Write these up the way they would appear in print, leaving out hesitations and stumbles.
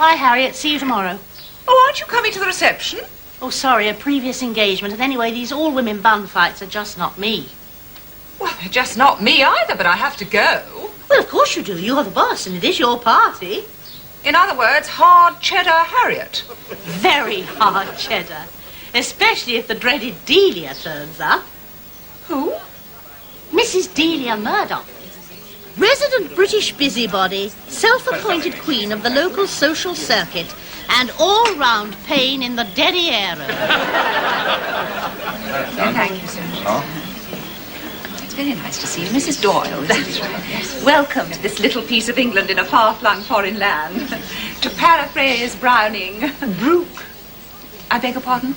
Bye, Harriet. See you tomorrow. Oh, aren't you coming to the reception? Oh, sorry, a previous engagement. And anyway, these all-women bun fights are just not me. Well, they're just not me either, but I have to go. Well, of course you do. You're the boss, and it is your party. In other words, hard cheddar Harriet. Very hard cheddar. Especially if the dreaded Delia turns up. Who? Mrs. Delia Murdoch. Resident British busybody, self-appointed queen of the local social circuit, and all-round pain in the derriere. Thank you, sir. Oh? It's very nice to see you. Mrs. Doyle, that's right. Yes. Welcome to this little piece of England in a far-flung foreign land. To paraphrase Browning. Brooke. I beg your pardon?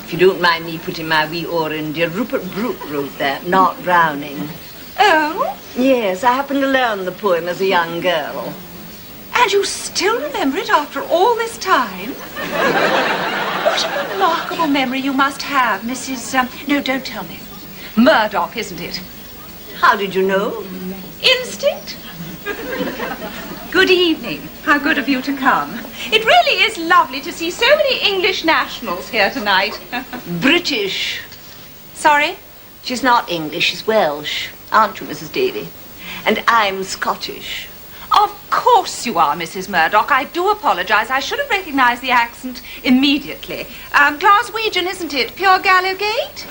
If you don't mind me putting my wee oar in, dear, Rupert Brooke wrote that, not Browning. Oh? Yes, I happened to learn the poem as a young girl. And you still remember it after all this time? What a remarkable memory you must have, Mrs. No, don't tell me. Murdoch, isn't it? How did you know? Instinct? Good evening. How good of you to come. It really is lovely to see so many English nationals here tonight. British. Sorry? She's not English, she's Welsh. Aren't you, Mrs. Daly? And I'm Scottish. Of course you are, Mrs. Murdoch. I do apologize. I should have recognized the accent immediately. Glaswegian, isn't it? Pure Gallowgate?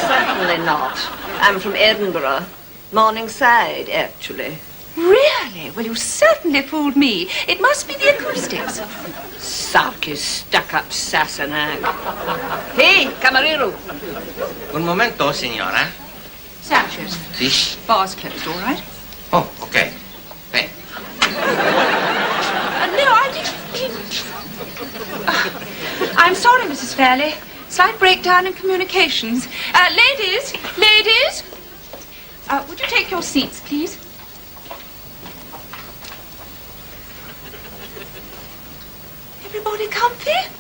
Certainly not. I'm from Edinburgh. Morningside, actually. Really? Well, you certainly fooled me. It must be the acoustics. Sulky, stuck-up Sassenhag. Hey, camarero. Un momento, signora. Sanchez. Sì. Bar's closed, all right? Oh, okay. Hey. No, I didn't mean... I'm sorry, Mrs. Fairley. Slight breakdown in communications. Ladies! Would you take your seats, please? Everybody comfy?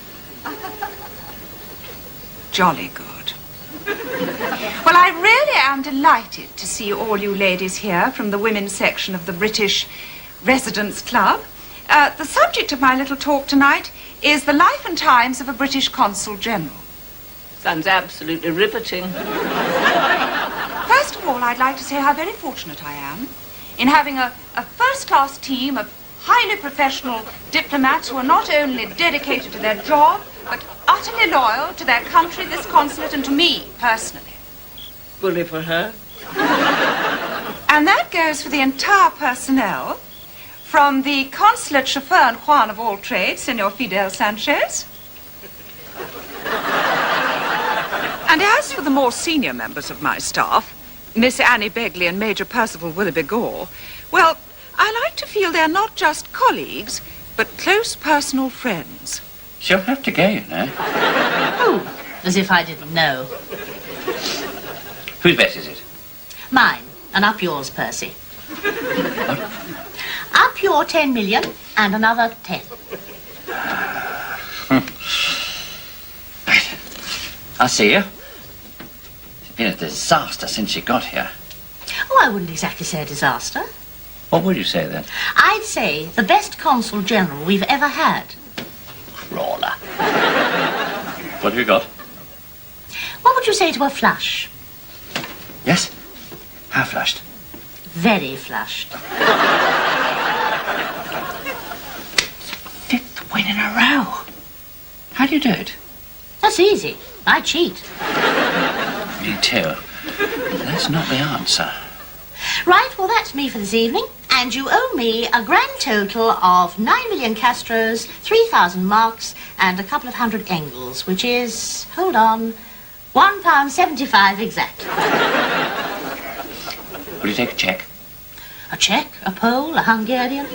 Jolly good. Well, I really am delighted to see all you ladies here from the women's section of the British Residents Club. The subject of my little talk tonight is the life and times of a British Consul General. Sounds absolutely riveting. First of all, I'd like to say how very fortunate I am in having a first-class team of highly professional diplomats who are not only dedicated to their job, but utterly loyal to their country, this consulate, and to me, personally. Bully for her. And that goes for the entire personnel, from the consulate chauffeur and Juan of all trades, Senor Fidel Sanchez. And as for the more senior members of my staff, Miss Annie Begley and Major Percival Willoughby Gore, well, I like to feel they're not just colleagues, but close personal friends. She'll have to go, you know. Oh, as if I didn't know. Whose bet is it? Mine. And up yours, Percy. What? Up your 10 million and another 10. Right. I'll see you. It's been a disaster since you got here. Oh, I wouldn't exactly say a disaster. What would you say then? I'd say the best consul general we've ever had. Crawler. What have you got? What would you say to a flush? Yes? How flushed? Very flushed. Fifth win in a row. How do you do it? That's easy. I cheat. Me too. That's not the answer. Right, well, that's me for this evening. And you owe me a grand total of 9 million Castros, 3,000 marks, and a couple of hundred Engels, which is, hold on, £1.75 exact. Will you take a cheque? A Czech, a Pole, a Hungarian.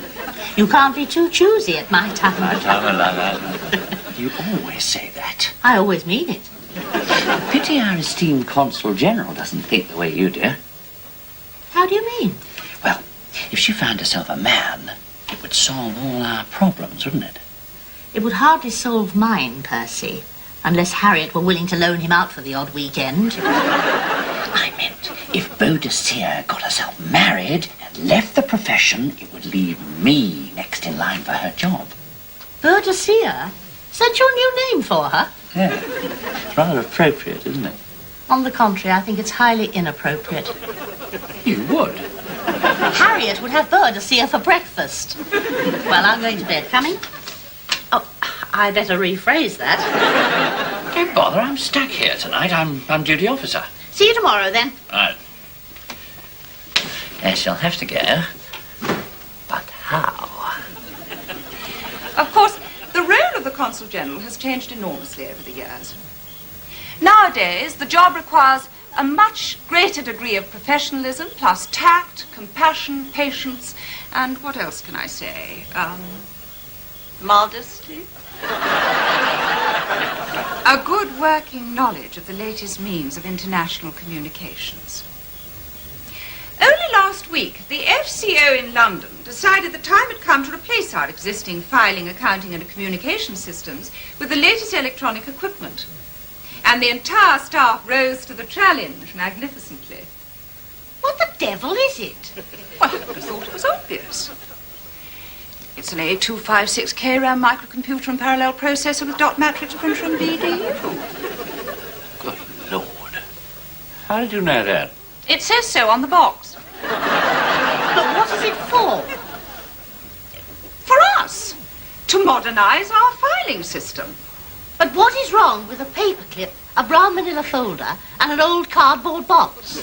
You can't be too choosy at my time. My time of life. You always say that. I always mean it. Pity our esteemed Consul General doesn't think the way you do. How do you mean? Well, if she found herself a man, it would solve all our problems, wouldn't it? It would hardly solve mine, Percy, unless Harriet were willing to loan him out for the odd weekend. I meant, if Boadicea got herself married and left the profession, it would leave me next in line for her job. Boadicea? Is that your new name for her? Yeah. It's rather appropriate, isn't it? On the contrary, I think it's highly inappropriate. You would. Harriet would have Boadicea for breakfast. Well, I'm going to bed. Coming? Oh, I better rephrase that. Don't bother, I'm stuck here tonight. I'm duty officer. See you tomorrow, then. Right. Yes, you'll have to go. But how? Of course, the role of the Consul General has changed enormously over the years. Nowadays, the job requires a much greater degree of professionalism, plus tact, compassion, patience, and what else can I say? Modesty? A good working knowledge of the latest means of international communications. Only last week, the FCO in London decided the time had come to replace our existing filing, accounting, and communication systems with the latest electronic equipment. And the entire staff rose to the challenge magnificently. What the devil is it? Well, I would have thought it was obvious. It's an A256K RAM microcomputer and parallel processor with dot matrix printer and BDU. Good Lord. How did you know that? It says so on the box. But what is it for? For us, to modernize our filing system. But what is wrong with a paperclip, a brown manila folder, and an old cardboard box?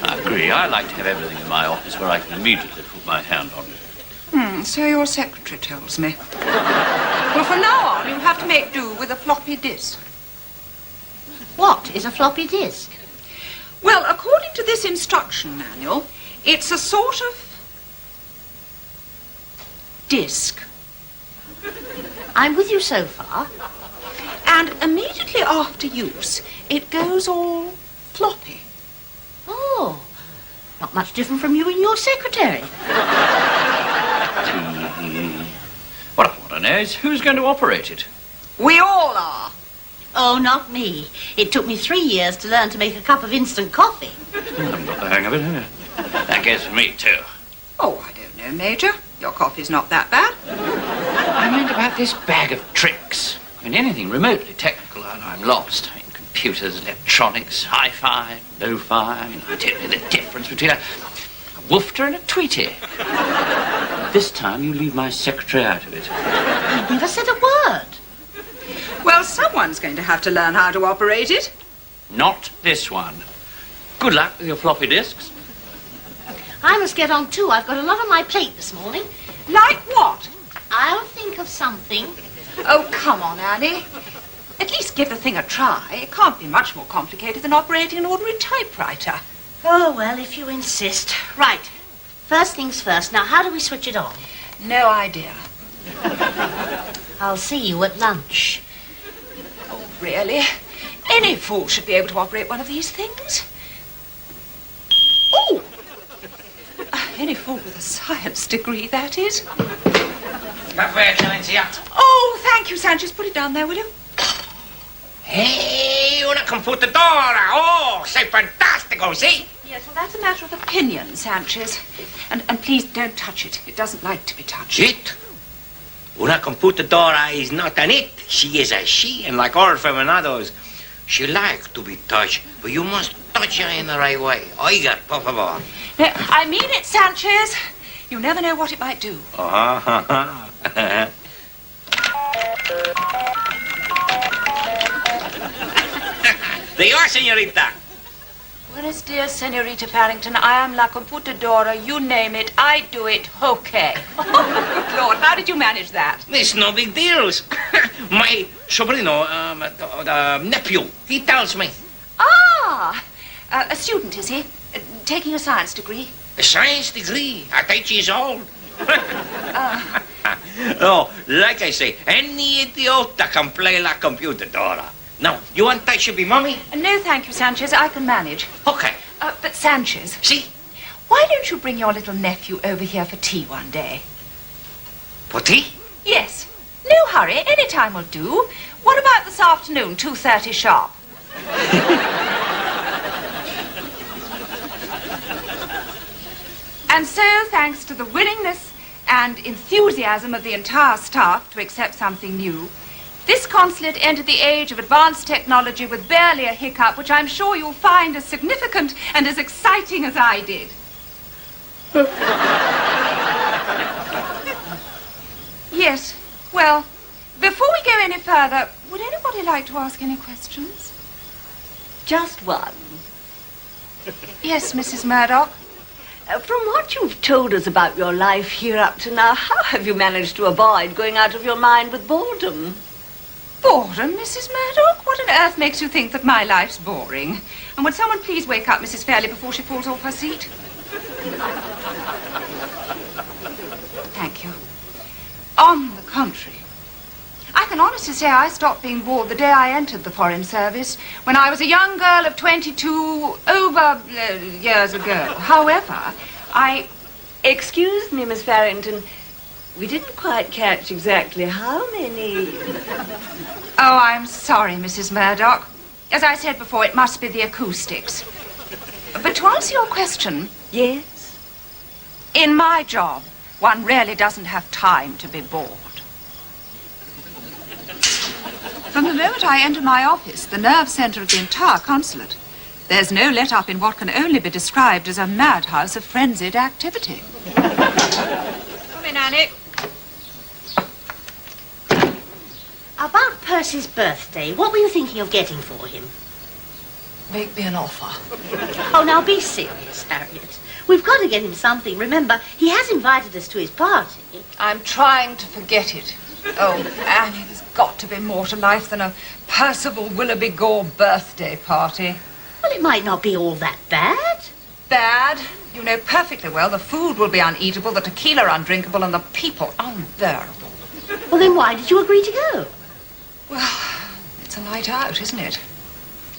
I agree. I like to have everything in my office where I can immediately put my hand on it. So your secretary tells me. Well, from now on, you'll have to make do with a floppy disk. What is a floppy disk? Well, according to this instruction manual, it's a sort of disk. I'm with you so far. And immediately after use, it goes all floppy. Oh, not much different from you and your secretary. What I want to know is who's going to operate it? We all are. Oh, not me. It took me 3 years to learn to make a cup of instant coffee. I haven't got the hang of it, have you? That goes for me, too. Oh, I don't know, Major. Your coffee's not that bad. I meant about this bag of tricks. I mean, anything remotely technical, and I'm lost. I mean, computers, electronics, hi-fi, lo-fi. I mean, I don't know the difference between a woofter and a tweetie. This time you leave my secretary out of it. I never said a word. Well, someone's going to have to learn how to operate it. Not this one. Good luck with your floppy disks. I must get on too. I've got a lot on my plate this morning. Like what? I'll think of something. Oh, come on, Annie. At least give the thing a try. It can't be much more complicated than operating an ordinary typewriter. Oh, well, if you insist. Right. First things first. Now, how do we switch it on? No idea. I'll see you at lunch. Oh, really? Any fool should be able to operate one of these things. Oh! Any fool with a science degree, that is. Caffè, Eccellenza. Oh, thank you, Sanchez. Put it down there, will you? Hey, una computadora. Oh, sei fantastico, see? Yes, well, that's a matter of opinion, Sanchez. And please don't touch it. It doesn't like to be touched. It? Una computadora is not an it. She is a she, and like all feminados, she likes to be touched, but you must touch her in the right way. Oiga, por favor. No, I mean it, Sanchez. You never know what it might do. They are, señorita. Buenos dias, Senorita Farrington. I am la computadora. You name it, I do it. Okay. Oh, good Lord, how did you manage that? It's no big deals. My sobrino, nephew, he tells me. Ah, a student, is he? Taking a science degree? A science degree at 8 years old. Oh, like I say, any idiota can play la computadora. Now, you want that should be mommy? No, thank you, Sanchez. I can manage. Okay. But Sanchez, See? why don't you bring your little nephew over here for tea one day? For tea? Yes. No hurry. Any time will do. What about this afternoon, 2:30 sharp? And so, thanks to the willingness and enthusiasm of the entire staff to accept something new, this consulate entered the age of advanced technology with barely a hiccup, which I'm sure you'll find as significant and as exciting as I did. Yes, well, before we go any further, would anybody like to ask any questions? Just one. Yes, Mrs. Murdoch. From what you've told us about your life here up to now, how have you managed to avoid going out of your mind with boredom? Boredom, Mrs. Murdoch? What on earth makes you think that my life's boring? And would someone please wake up Mrs. Fairley before she falls off her seat? Thank you. On the contrary, I can honestly say I stopped being bored the day I entered the Foreign Service, when I was a young girl of 22 years ago. However, Excuse me, Miss Farrington. We didn't quite catch exactly how many... Oh, I'm sorry, Mrs. Murdoch. As I said before, it must be the acoustics. But to answer your question... Yes? In my job, one really doesn't have time to be bored. From the moment I enter my office, the nerve center of the entire consulate, there's no let-up in what can only be described as a madhouse of frenzied activity. Come in, Annie. About Percy's birthday, what were you thinking of getting for him? Make me an offer. Oh, now be serious, Harriet. We've got to get him something. Remember, he has invited us to his party. I'm trying to forget it. Oh, Annie, there's got to be more to life than a Percival Willoughby Gore birthday party. Well, it might not be all that bad. Bad? You know perfectly well the food will be uneatable, the tequila undrinkable, and the people unbearable. Well, then why did you agree to go? Well, it's a night out, isn't it?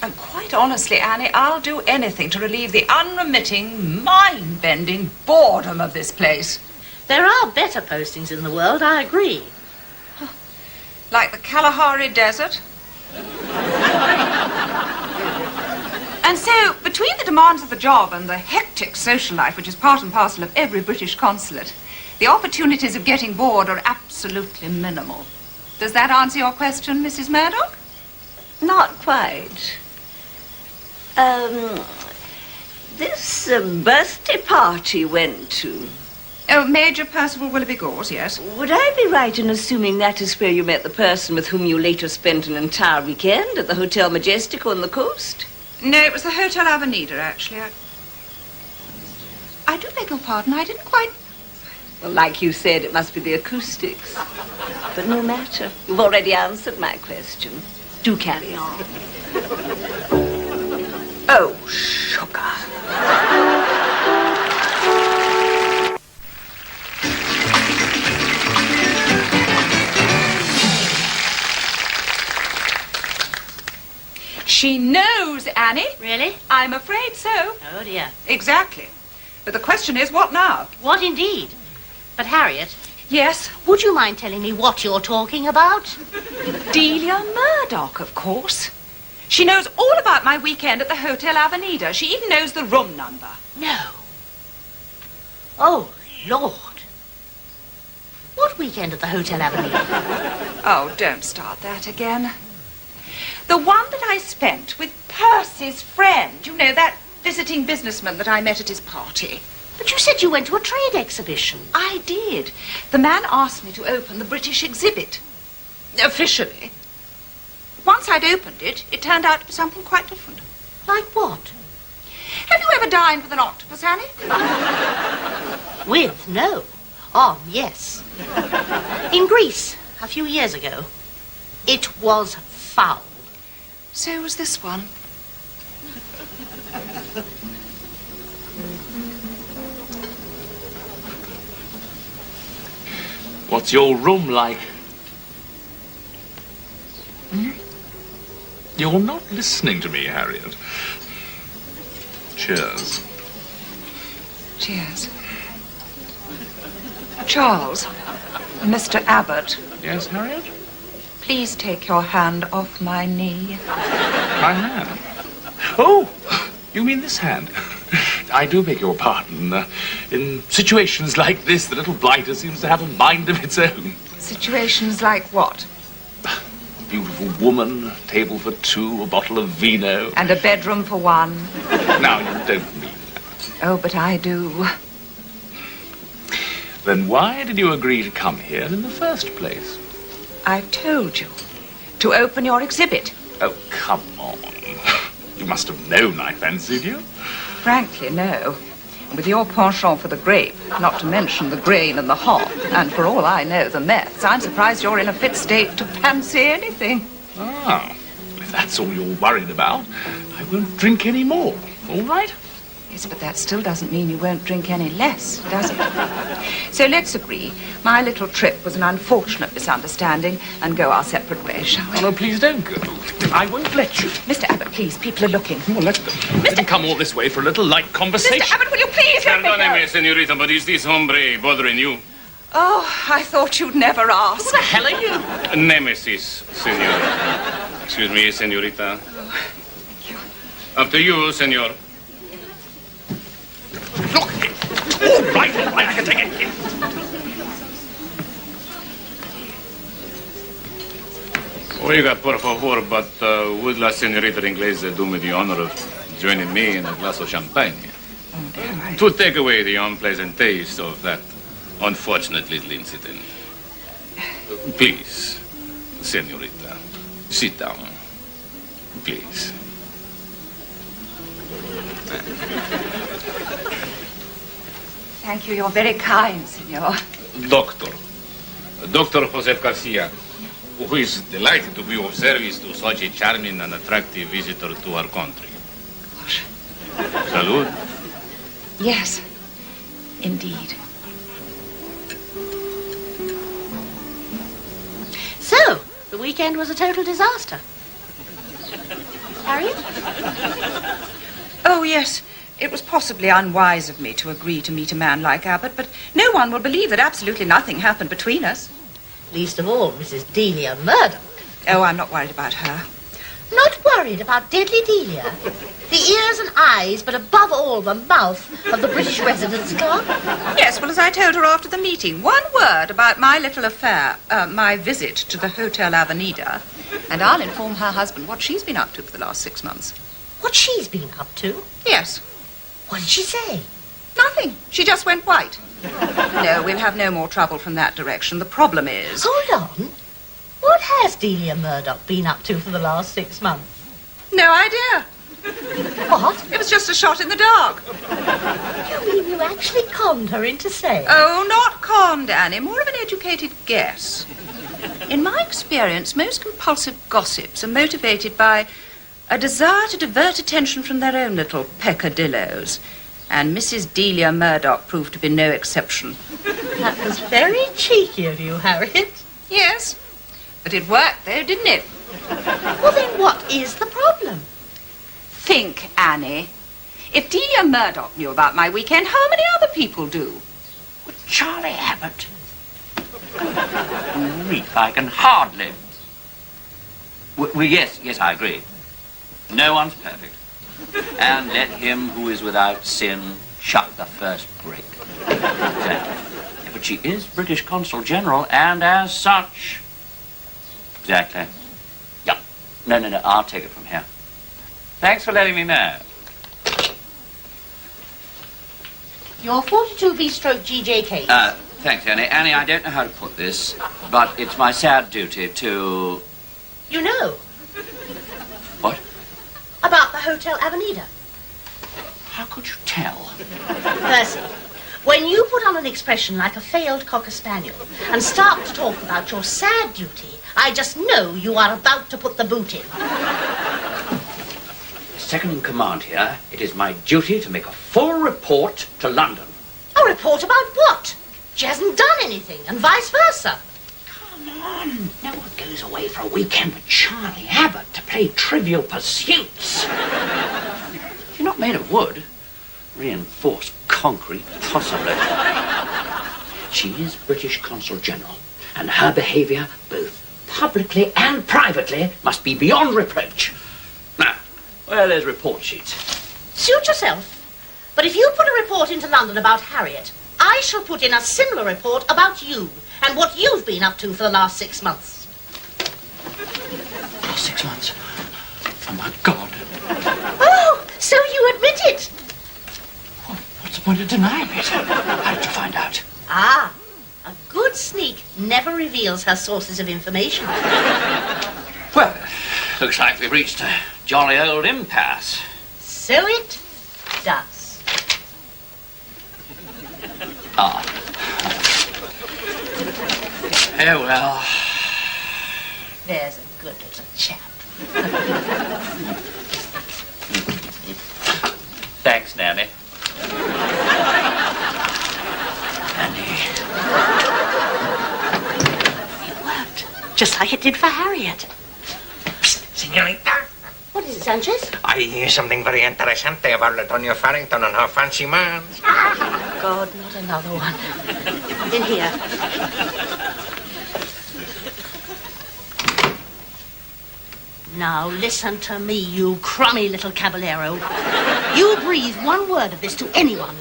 And quite honestly, Annie, I'll do anything to relieve the unremitting, mind-bending boredom of this place. There are better postings in the world, I agree. Like the Kalahari Desert. And so, between the demands of the job and the hectic social life, which is part and parcel of every British consulate, the opportunities of getting bored are absolutely minimal. Does that answer your question, Mrs. Murdoch? Not quite. This birthday party you went to... Oh, Major Percival Willoughby Gore's, yes. Would I be right in assuming that is where you met the person with whom you later spent an entire weekend at the Hotel Majestic on the coast? No, it was the Hotel Avenida, actually. I do beg your pardon, I didn't quite... Well, like you said, it must be the acoustics. But no matter. You've already answered my question. Do carry on. Oh, sugar. She knows, Annie. Really? I'm afraid so. Oh, dear. Exactly. But the question is, what now? What indeed? But, Harriet, Yes? would you mind telling me what you're talking about? Delia Murdoch, of course. She knows all about my weekend at the Hotel Avenida. She even knows the room number. No. Oh, Lord. What weekend at the Hotel Avenida? Oh, don't start that again. The one that I spent with Percy's friend. You know, that visiting businessman that I met at his party. But you said you went to a trade exhibition. I did. The man asked me to open the British exhibit. Officially. Once I'd opened it, it turned out to be something quite different. Like what? Have you ever dined with an octopus, Annie? With? No. Yes. In Greece, a few years ago. It was foul. So was this one. What's your room like? You're not listening to me, Harriet. Cheers. Cheers. Charles, Mr. Abbott, Yes, Harriet? please take your hand off my knee. My hand. Oh, you mean this hand? I do beg your pardon. In situations like this, the little blighter seems to have a mind of its own. Situations like what? Beautiful woman, a table for two, a bottle of vino. And a bedroom for one. Now, you don't mean that. Oh, but I do. Then why did you agree to come here in the first place? I told you. To open your exhibit. Oh, come on. You must have known I fancied you. Frankly, no. With your penchant for the grape, not to mention the grain and the hop, and for all I know, the meths, I'm surprised you're in a fit state to fancy anything. Ah, if that's all you're worried about, I won't drink any more. All right? Yes, but that still doesn't mean you won't drink any less, does it? So let's agree. My little trip was an unfortunate misunderstanding and go our separate ways, shall we? Oh, no, please don't go. I won't let you. Mr. Abbott, please, people are looking. Come on, let them come all this way for a little light conversation. Mr. Abbott, will you please let me go? Perdóneme, señorita, but is this hombre bothering you? Oh, I thought you'd never ask. What the hell are you? Nemesis, señor. Excuse me, señorita. After you, señor. Look, all right, I can take it. Oiga, por favor, but would la señorita inglesa do me the honor of joining me in a glass of champagne? To take away the unpleasant taste of that unfortunate little incident. Please, señorita, sit down. Please. Thank you, you're very kind, senor. Dr. Joseph Garcia, who is delighted to be of service to such a charming and attractive visitor to our country. Gosh. Salud. Yes, indeed. So, the weekend was a total disaster. Harriet? Oh, yes. It was possibly unwise of me to agree to meet a man like Abbott, but no one will believe that absolutely nothing happened between us. Least of all, Mrs. Delia Murdoch. Oh, I'm not worried about her. Not worried about deadly Delia? The ears and eyes, but above all, the mouth of the British Residents Club? Yes, well, as I told her after the meeting, one word about my little affair, my visit to the Hotel Avenida, and I'll inform her husband what she's been up to for the last 6 months. What she's been up to? Yes. What did she say? Nothing. She just went white. No, we'll have no more trouble from that direction. The problem is... Hold on. What has Delia Murdoch been up to for the last 6 months? No idea. What? It was just a shot in the dark. You mean you actually conned her into saying? Oh, not conned, Annie. More of an educated guess. In my experience, most compulsive gossips are motivated by a desire to divert attention from their own little peccadillos. And Mrs. Delia Murdoch proved to be no exception. That was very cheeky of you, Harriet. Yes, but it worked, though, didn't it? Well, then what is the problem? Think, Annie. If Delia Murdoch knew about my weekend, how many other people do? Well, Charlie Abbott. Grief, I can hardly... Well, yes, I agree. No one's perfect. And let him who is without sin shut the first break. Exactly. But she is British Consul General, and as such... Exactly. Yeah. No, I'll take it from here. Thanks for letting me know. Your 42B/GJ case. Thanks, Annie. Annie, I don't know how to put this, but it's my sad duty to... You know. What? About the Hotel Avenida. How could you tell? Percy, when you put on an expression like a failed Cocker Spaniel and start to talk about your sad duty, I just know you are about to put the boot in. Second in command here, it is my duty to make a full report to London. A report about what? She hasn't done anything, and vice versa. Come on. No one goes away for a weekend with Charlie Abbott to play Trivial Pursuits. You're not made of wood. Reinforced concrete, possibly. She is British Consul General, and her behaviour, both publicly and privately, must be beyond reproach. Now, well, there's report sheets. Suit yourself. But if you put a report into London about Harriet, I shall put in a similar report about you and what you've been up to for the last 6 months. Last 6 months? Oh, my God. Oh, so you admit it? What's the point of denying it? How did you find out? Ah, a good sneak never reveals her sources of information. Well, looks like we've reached a jolly old impasse. So it does. Ah. Oh, well. There's a good little chap. Thanks, Nanny. Nanny. It worked, just like it did for Harriet. Senorita, What is it, Sanchez? I hear something very interesante about Latonia Farrington and her fancy man. God, not another one. In here. Now, listen to me, you crummy little caballero. You breathe one word of this to anyone,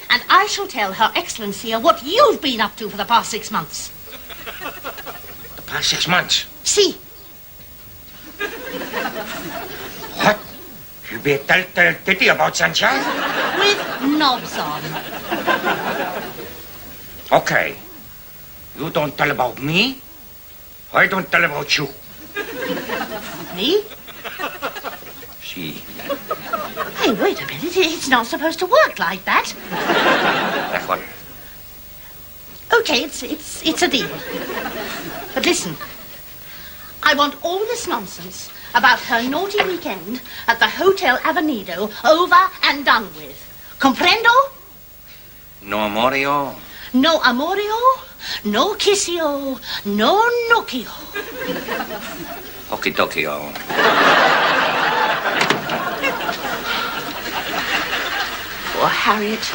and I shall tell Her Excellency what you've been up to for the past 6 months. The past 6 months? See? What? You be tell Titty about Sanchez? With knobs on. Okay. You don't tell about me. I don't tell about you. Me? See. Hey, wait a minute. It's not supposed to work like that. That's what? Okay, it's a deal. But listen, I want all this nonsense about her naughty weekend at the Hotel Avenido over and done with. Comprendo? No amorio. No amorio, no kissio, no nocchio. Okie dokio. Poor Harriet.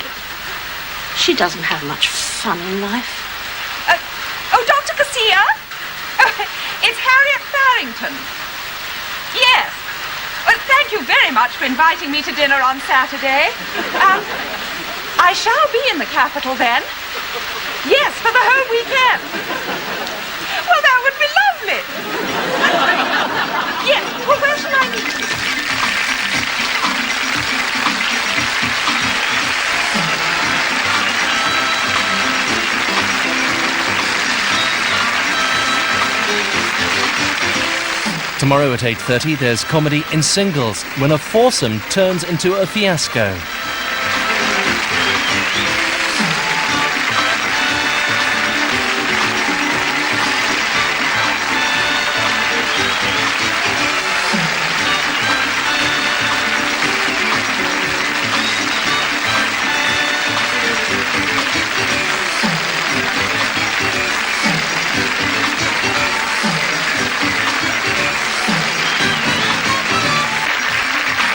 She doesn't have much fun in life. Dr. Garcia? It's Harriet Farrington. Yes. Well, thank you very much for inviting me to dinner on Saturday. I shall be in the capital then. Yes, for the whole weekend. Well, that would be lovely. Yes, well, where shall I meet you? Tomorrow at 8:30, there's comedy in Singles when a foursome turns into a fiasco.